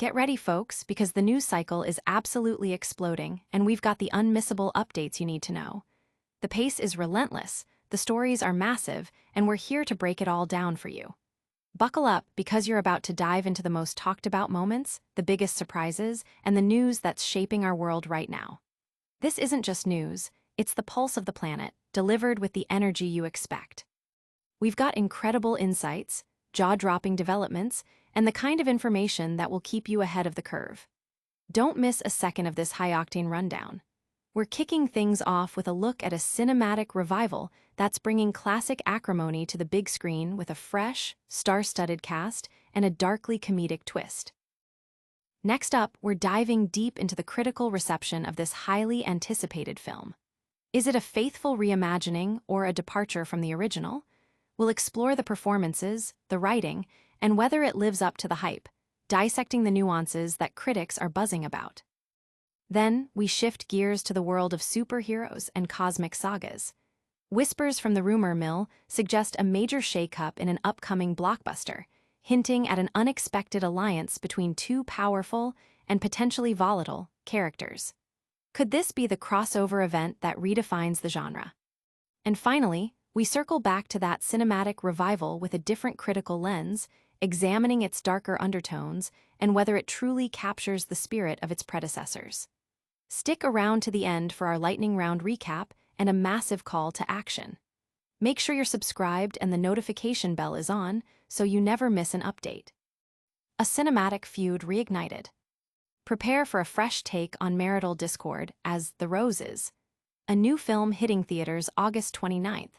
Get ready, folks, because the news cycle is absolutely exploding, and we've got the unmissable updates you need to know. The pace is relentless, the stories are massive, and we're here to break it all down for you. Buckle up because you're about to dive into the most talked about moments, the biggest surprises, and the news that's shaping our world right now. This isn't just news, it's the pulse of the planet, delivered with the energy you expect. We've got incredible insights, jaw-dropping developments, and the kind of information that will keep you ahead of the curve. Don't miss a second of this high-octane rundown. We're kicking things off with a look at a cinematic revival that's bringing classic acrimony to the big screen with a fresh, star-studded cast and a darkly comedic twist. Next up, we're diving deep into the critical reception of this highly anticipated film. Is it a faithful reimagining or a departure from the original? We'll explore the performances, the writing, and whether it lives up to the hype, dissecting the nuances that critics are buzzing about. Then, we shift gears to the world of superheroes and cosmic sagas. Whispers from the rumor mill suggest a major shakeup in an upcoming blockbuster, hinting at an unexpected alliance between two powerful and potentially volatile characters. Could this be the crossover event that redefines the genre? And finally, we circle back to that cinematic revival with a different critical lens, examining its darker undertones and whether it truly captures the spirit of its predecessors. Stick around to the end for our lightning round recap and a massive call to action. Make sure you're subscribed and the notification bell is on so you never miss an update. A cinematic feud reignited. Prepare for a fresh take on marital discord as The Roses, a new film hitting theaters August 29th,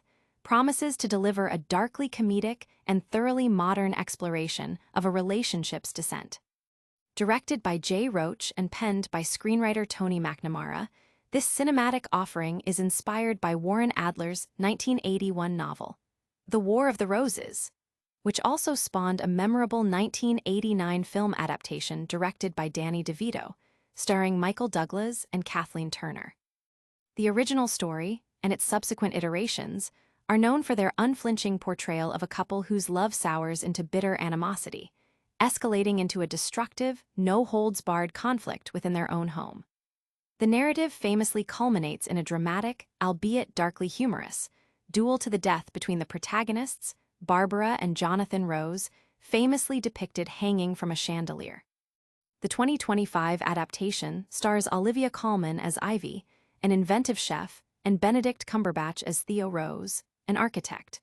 promises to deliver a darkly comedic and thoroughly modern exploration of a relationship's descent. Directed by Jay Roach and penned by screenwriter Tony McNamara, this cinematic offering is inspired by Warren Adler's 1981 novel, The War of the Roses, which also spawned a memorable 1989 film adaptation directed by Danny DeVito, starring Michael Douglas and Kathleen Turner. The original story, and its subsequent iterations, are known for their unflinching portrayal of a couple whose love sours into bitter animosity, escalating into a destructive, no-holds-barred conflict within their own home. The narrative famously culminates in a dramatic, albeit darkly humorous, duel to the death between the protagonists, Barbara and Jonathan Rose, famously depicted hanging from a chandelier. The 2025 adaptation stars Olivia Colman as Ivy, an inventive chef, and Benedict Cumberbatch as Theo Rose, an architect.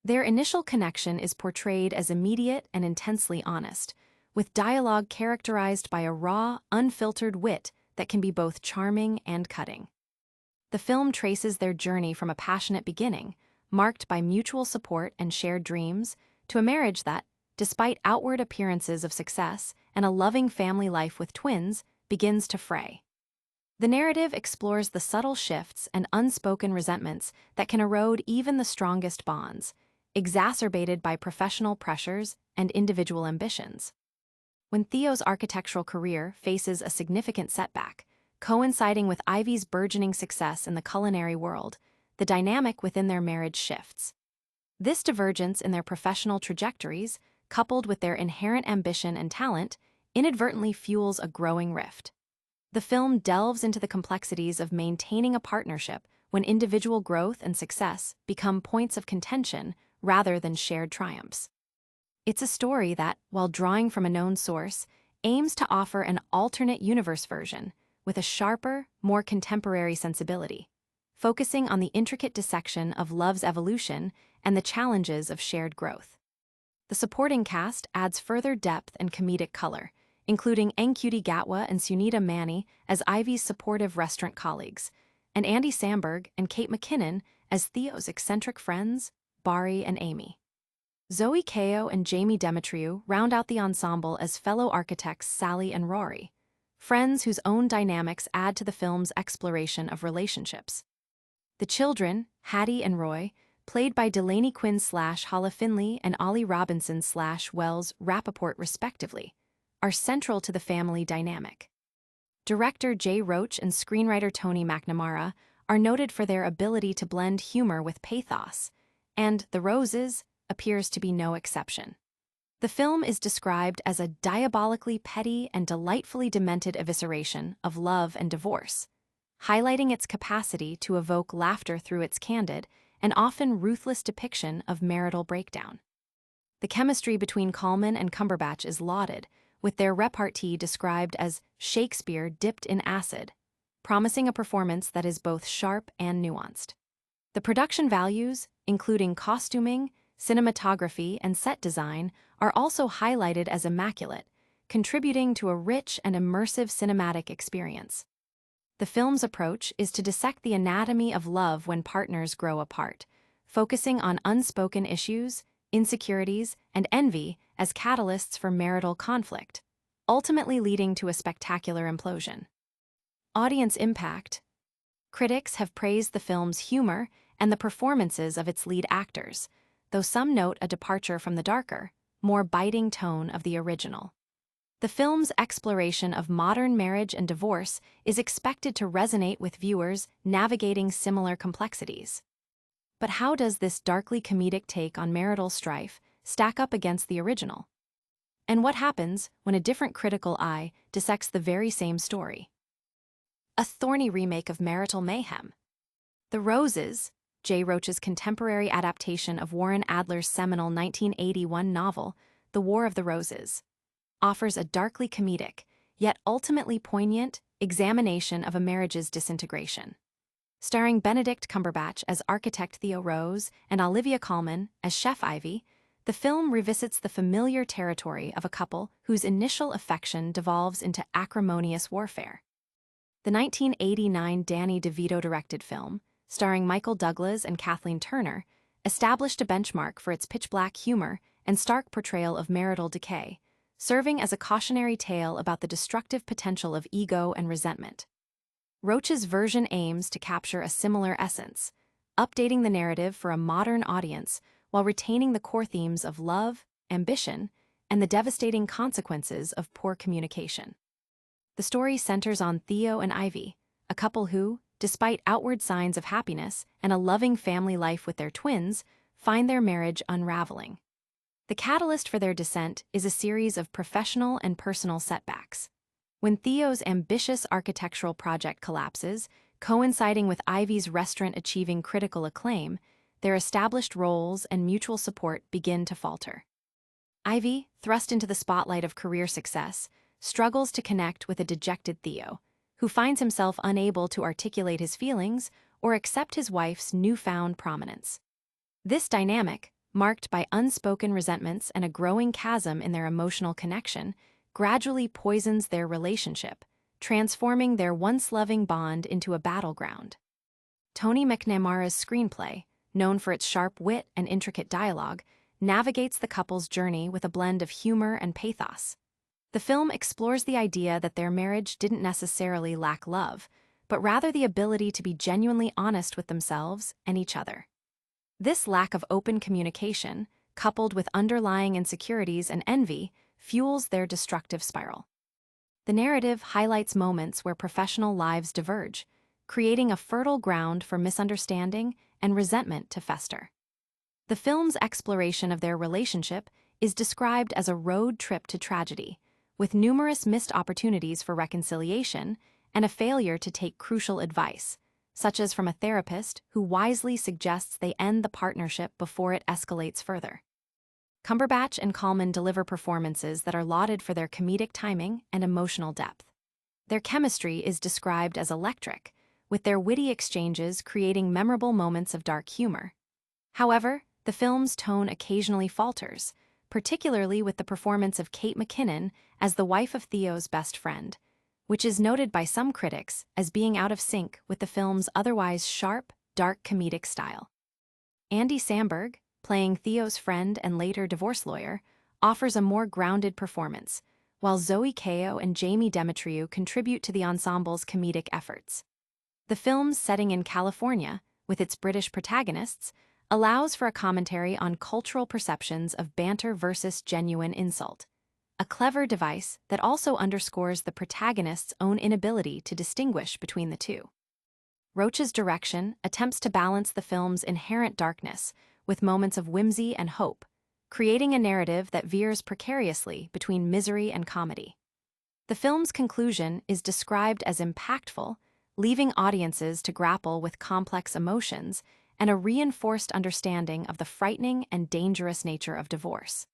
Their initial connection is portrayed as immediate and intensely honest, with dialogue characterized by a raw, unfiltered wit that can be both charming and cutting. The film traces their journey from a passionate beginning, marked by mutual support and shared dreams, to a marriage that, despite outward appearances of success and a loving family life with twins, begins to fray. The narrative explores the subtle shifts and unspoken resentments that can erode even the strongest bonds, exacerbated by professional pressures and individual ambitions. When Theo's architectural career faces a significant setback, coinciding with Ivy's burgeoning success in the culinary world, the dynamic within their marriage shifts. This divergence in their professional trajectories, coupled with their inherent ambition and talent, inadvertently fuels a growing rift. The film delves into the complexities of maintaining a partnership when individual growth and success become points of contention rather than shared triumphs. It's a story that, while drawing from a known source, aims to offer an alternate universe version with a sharper, more contemporary sensibility, focusing on the intricate dissection of love's evolution and the challenges of shared growth. The supporting cast adds further depth and comedic color, including Ncuti Gatwa and Sunita Mani as Ivy's supportive restaurant colleagues, and Andy Samberg and Kate McKinnon as Theo's eccentric friends, Bari and Amy. Zoe Kao and Jamie Demetriou round out the ensemble as fellow architects Sally and Rory, friends whose own dynamics add to the film's exploration of relationships. The children, Hattie and Roy, played by Delaney Quinn/Hala Finley and Ollie Robinson/Wells Rappaport respectively, are central to the family dynamic. Director Jay Roach and screenwriter Tony McNamara are noted for their ability to blend humor with pathos, and The Roses appears to be no exception. The film is described as a diabolically petty and delightfully demented evisceration of love and divorce, highlighting its capacity to evoke laughter through its candid and often ruthless depiction of marital breakdown. The chemistry between Colman and Cumberbatch is lauded, with their repartee described as Shakespeare dipped in acid, promising a performance that is both sharp and nuanced. The production values, including costuming, cinematography, and set design, are also highlighted as immaculate, contributing to a rich and immersive cinematic experience. The film's approach is to dissect the anatomy of love when partners grow apart, focusing on unspoken issues, insecurities, and envy as catalysts for marital conflict, ultimately leading to a spectacular implosion. Audience impact. Critics have praised the film's humor and the performances of its lead actors, though some note a departure from the darker, more biting tone of the original. The film's exploration of modern marriage and divorce is expected to resonate with viewers navigating similar complexities. But how does this darkly comedic take on marital strife stack up against the original? And what happens when a different critical eye dissects the very same story? A thorny remake of Marital Mayhem. The Roses, Jay Roach's contemporary adaptation of Warren Adler's seminal 1981 novel, The War of the Roses, offers a darkly comedic, yet ultimately poignant, examination of a marriage's disintegration. Starring Benedict Cumberbatch as architect Theo Rose and Olivia Colman as Chef Ivy, the film revisits the familiar territory of a couple whose initial affection devolves into acrimonious warfare. The 1989 Danny DeVito-directed film, starring Michael Douglas and Kathleen Turner, established a benchmark for its pitch-black humor and stark portrayal of marital decay, serving as a cautionary tale about the destructive potential of ego and resentment. Roach's version aims to capture a similar essence, updating the narrative for a modern audience while retaining the core themes of love, ambition, and the devastating consequences of poor communication. The story centers on Theo and Ivy, a couple who, despite outward signs of happiness and a loving family life with their twins, find their marriage unraveling. The catalyst for their descent is a series of professional and personal setbacks. When Theo's ambitious architectural project collapses, coinciding with Ivy's restaurant achieving critical acclaim, their established roles and mutual support begin to falter. Ivy, thrust into the spotlight of career success, struggles to connect with a dejected Theo, who finds himself unable to articulate his feelings or accept his wife's newfound prominence. This dynamic, marked by unspoken resentments and a growing chasm in their emotional connection, gradually poisons their relationship, transforming their once-loving bond into a battleground. Tony McNamara's screenplay, known for its sharp wit and intricate dialogue, navigates the couple's journey with a blend of humor and pathos. The film explores the idea that their marriage didn't necessarily lack love, but rather the ability to be genuinely honest with themselves and each other. This lack of open communication, coupled with underlying insecurities and envy, fuels their destructive spiral. The narrative highlights moments where professional lives diverge, creating a fertile ground for misunderstanding and resentment to fester. The film's exploration of their relationship is described as a road trip to tragedy, with numerous missed opportunities for reconciliation and a failure to take crucial advice, such as from a therapist who wisely suggests they end the partnership before it escalates further. Cumberbatch and Colman deliver performances that are lauded for their comedic timing and emotional depth. Their chemistry is described as electric, with their witty exchanges creating memorable moments of dark humor. However, the film's tone occasionally falters, particularly with the performance of Kate McKinnon as the wife of Theo's best friend, which is noted by some critics as being out of sync with the film's otherwise sharp, dark comedic style. Andy Samberg, playing Theo's friend and later divorce lawyer, offers a more grounded performance, while Zoe Kao and Jamie Demetriou contribute to the ensemble's comedic efforts. The film's setting in California, with its British protagonists, allows for a commentary on cultural perceptions of banter versus genuine insult, a clever device that also underscores the protagonist's own inability to distinguish between the two. Roach's direction attempts to balance the film's inherent darkness with moments of whimsy and hope, creating a narrative that veers precariously between misery and comedy. The film's conclusion is described as impactful, leaving audiences to grapple with complex emotions and a reinforced understanding of the frightening and dangerous nature of divorce.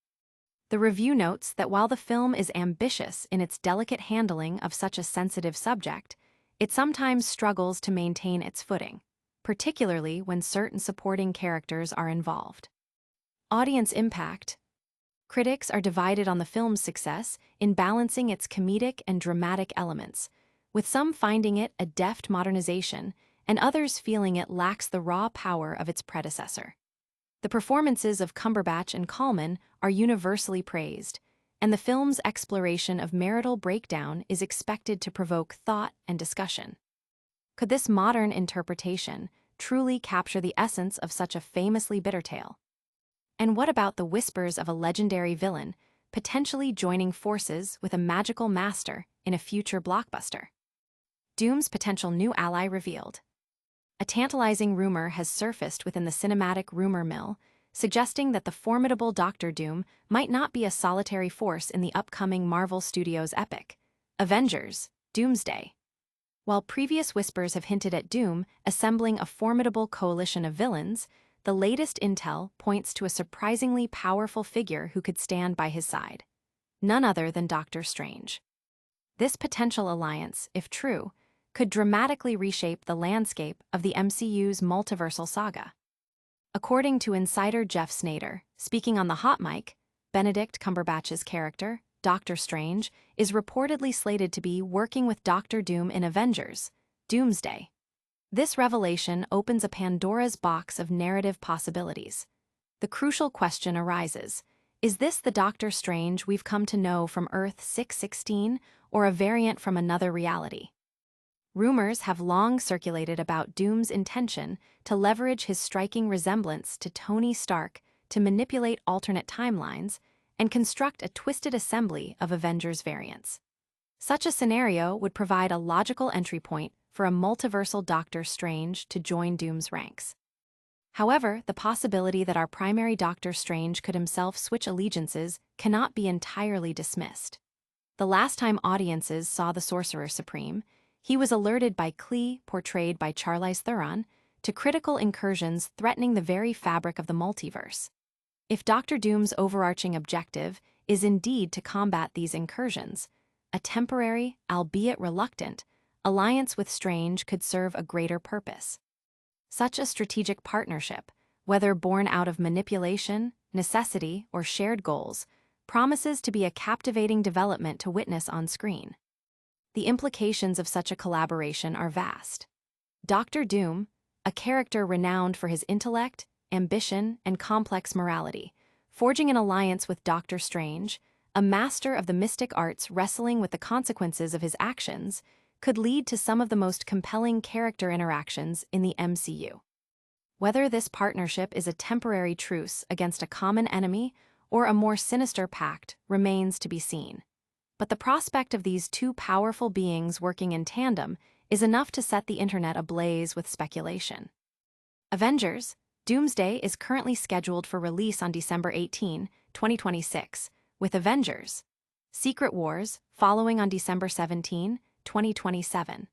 The review notes that while the film is ambitious in its delicate handling of such a sensitive subject, it sometimes struggles to maintain its footing, particularly when certain supporting characters are involved. Audience impact. Critics are divided on the film's success in balancing its comedic and dramatic elements, with some finding it a deft modernization and others feeling it lacks the raw power of its predecessor. The performances of Cumberbatch and Colman are universally praised, and the film's exploration of marital breakdown is expected to provoke thought and discussion. Could this modern interpretation truly capture the essence of such a famously bitter tale? And what about the whispers of a legendary villain potentially joining forces with a magical master in a future blockbuster? Doom's potential new ally revealed. A tantalizing rumor has surfaced within the cinematic rumor mill, suggesting that the formidable Doctor Doom might not be a solitary force in the upcoming Marvel Studios epic, Avengers: Doomsday. While previous whispers have hinted at Doom assembling a formidable coalition of villains, the latest intel points to a surprisingly powerful figure who could stand by his side. None other than Doctor Strange. This potential alliance, if true, could dramatically reshape the landscape of the MCU's multiversal saga. According to insider Jeff Snyder, speaking on the hot mic, Benedict Cumberbatch's character, Doctor Strange, is reportedly slated to be working with Doctor Doom in Avengers: Doomsday. This revelation opens a Pandora's box of narrative possibilities. The crucial question arises: is this the Doctor Strange we've come to know from Earth 616, or a variant from another reality? Rumors have long circulated about Doom's intention to leverage his striking resemblance to Tony Stark to manipulate alternate timelines and construct a twisted assembly of Avengers variants. Such a scenario would provide a logical entry point for a multiversal Doctor Strange to join Doom's ranks. However, the possibility that our primary Doctor Strange could himself switch allegiances cannot be entirely dismissed. The last time audiences saw the Sorcerer Supreme, he was alerted by Klee, portrayed by Charlize Theron, to critical incursions threatening the very fabric of the multiverse. If Doctor Doom's overarching objective is indeed to combat these incursions, a temporary, albeit reluctant, alliance with Strange could serve a greater purpose. Such a strategic partnership, whether born out of manipulation, necessity, or shared goals, promises to be a captivating development to witness on screen. The implications of such a collaboration are vast. Doctor Doom, a character renowned for his intellect, ambition, and complex morality, forging an alliance with Doctor Strange, a master of the mystic arts wrestling with the consequences of his actions, could lead to some of the most compelling character interactions in the MCU. Whether this partnership is a temporary truce against a common enemy or a more sinister pact remains to be seen. But the prospect of these two powerful beings working in tandem is enough to set the internet ablaze with speculation. Avengers: Doomsday is currently scheduled for release on December 18, 2026, with Avengers: Secret Wars following on December 17, 2027.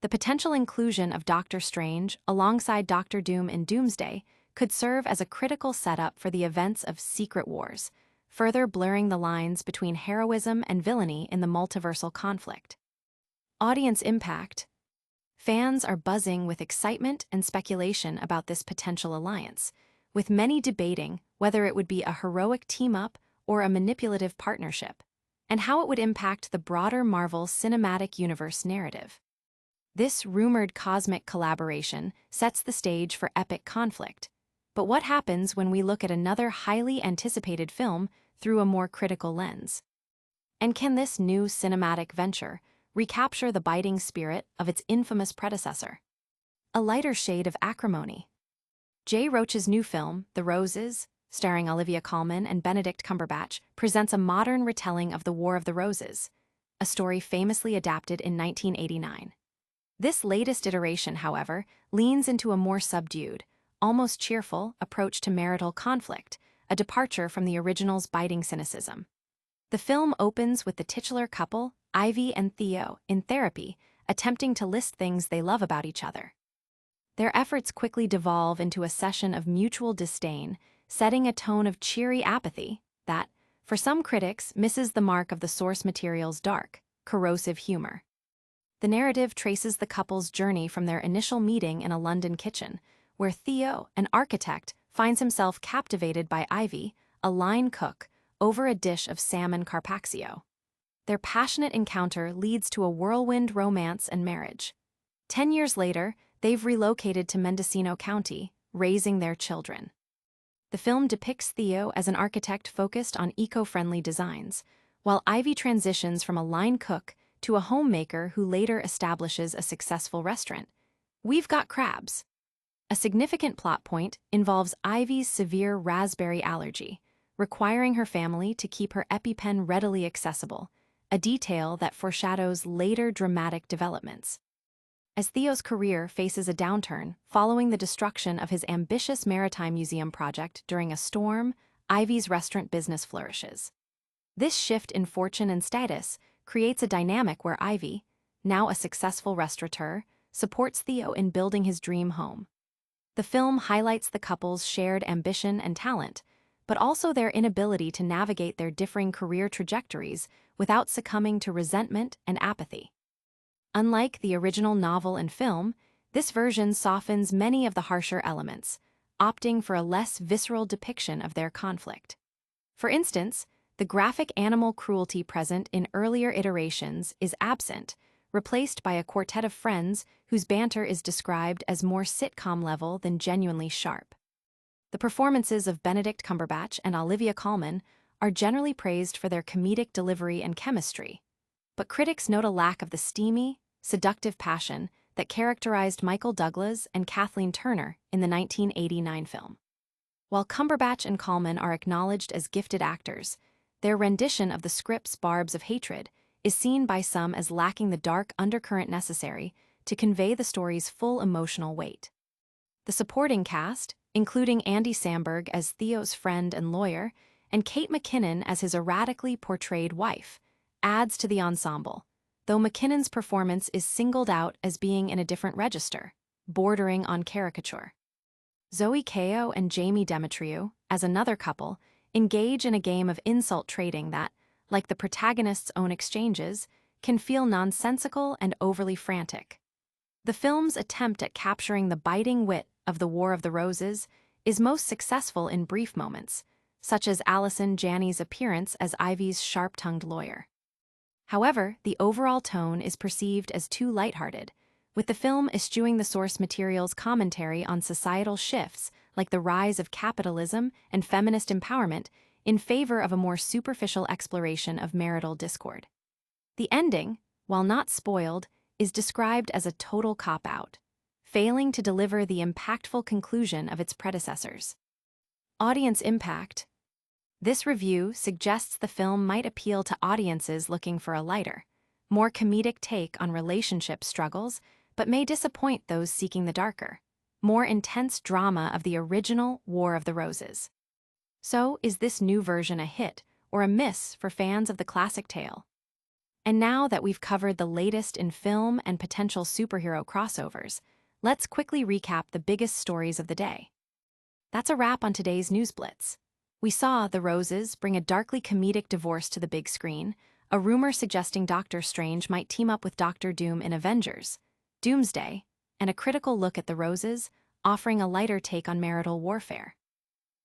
The potential inclusion of Doctor Strange alongside Doctor Doom in Doomsday could serve as a critical setup for the events of Secret Wars, further blurring the lines between heroism and villainy in the multiversal conflict. Audience impact. Fans are buzzing with excitement and speculation about this potential alliance, with many debating whether it would be a heroic team-up or a manipulative partnership, and how it would impact the broader Marvel Cinematic Universe narrative. This rumored cosmic collaboration sets the stage for epic conflict. But what happens when we look at another highly anticipated film through a more critical lens? And can this new cinematic venture recapture the biting spirit of its infamous predecessor? A lighter shade of acrimony. Jay Roach's new film, The Roses, starring Olivia Colman and Benedict Cumberbatch, presents a modern retelling of the War of the Roses, a story famously adapted in 1989. This latest iteration, however, leans into a more subdued, almost cheerful approach to marital conflict, a departure from the original's biting cynicism. The film opens with the titular couple, Ivy and Theo, in therapy, attempting to list things they love about each other. Their efforts quickly devolve into a session of mutual disdain, setting a tone of cheery apathy that, for some critics, misses the mark of the source material's dark, corrosive humor. The narrative traces the couple's journey from their initial meeting in a London kitchen, where Theo, an architect, finds himself captivated by Ivy, a line cook, over a dish of salmon carpaccio. Their passionate encounter leads to a whirlwind romance and marriage. 10 years later, they've relocated to Mendocino County, raising their children. The film depicts Theo as an architect focused on eco-friendly designs, while Ivy transitions from a line cook to a homemaker who later establishes a successful restaurant. We've Got Crabs. A significant plot point involves Ivy's severe raspberry allergy, requiring her family to keep her EpiPen readily accessible, a detail that foreshadows later dramatic developments. As Theo's career faces a downturn following the destruction of his ambitious maritime museum project during a storm, Ivy's restaurant business flourishes. This shift in fortune and status creates a dynamic where Ivy, now a successful restaurateur, supports Theo in building his dream home. The film highlights the couple's shared ambition and talent, but also their inability to navigate their differing career trajectories without succumbing to resentment and apathy. Unlike the original novel and film, this version softens many of the harsher elements, opting for a less visceral depiction of their conflict. For instance, the graphic animal cruelty present in earlier iterations is absent, replaced by a quartet of friends whose banter is described as more sitcom-level than genuinely sharp. The performances of Benedict Cumberbatch and Olivia Colman are generally praised for their comedic delivery and chemistry, but critics note a lack of the steamy, seductive passion that characterized Michael Douglas and Kathleen Turner in the 1989 film. While Cumberbatch and Colman are acknowledged as gifted actors, their rendition of the script's barbs of hatred is seen by some as lacking the dark undercurrent necessary to convey the story's full emotional weight. The supporting cast, including Andy Samberg as Theo's friend and lawyer, and Kate McKinnon as his erratically portrayed wife, adds to the ensemble, though McKinnon's performance is singled out as being in a different register, bordering on caricature. Zoe Kao and Jamie Demetriou, as another couple, engage in a game of insult trading that, like the protagonist's own exchanges, can feel nonsensical and overly frantic. The film's attempt at capturing the biting wit of the War of the Roses is most successful in brief moments, such as Allison Janney's appearance as Ivy's sharp-tongued lawyer. However, the overall tone is perceived as too lighthearted, with the film eschewing the source material's commentary on societal shifts like the rise of capitalism and feminist empowerment in favor of a more superficial exploration of marital discord. The ending, while not spoiled, is described as a total cop-out, failing to deliver the impactful conclusion of its predecessors. Audience impact. This review suggests the film might appeal to audiences looking for a lighter, more comedic take on relationship struggles, but may disappoint those seeking the darker, more intense drama of the original War of the Roses. So, is this new version a hit or a miss for fans of the classic tale? And now that we've covered the latest in film and potential superhero crossovers, let's quickly recap the biggest stories of the day. That's a wrap on today's News Blitz. We saw The Roses bring a darkly comedic divorce to the big screen, a rumor suggesting Doctor Strange might team up with Doctor Doom in Avengers, Doomsday, and a critical look at The Roses, offering a lighter take on marital warfare.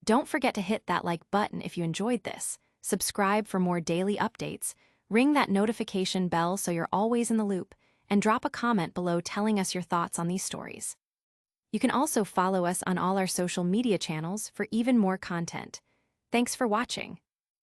Don't forget to hit that like button if you enjoyed this, subscribe for more daily updates, ring that notification bell so you're always in the loop, and drop a comment below telling us your thoughts on these stories. You can also follow us on all our social media channels for even more content. Thanks for watching.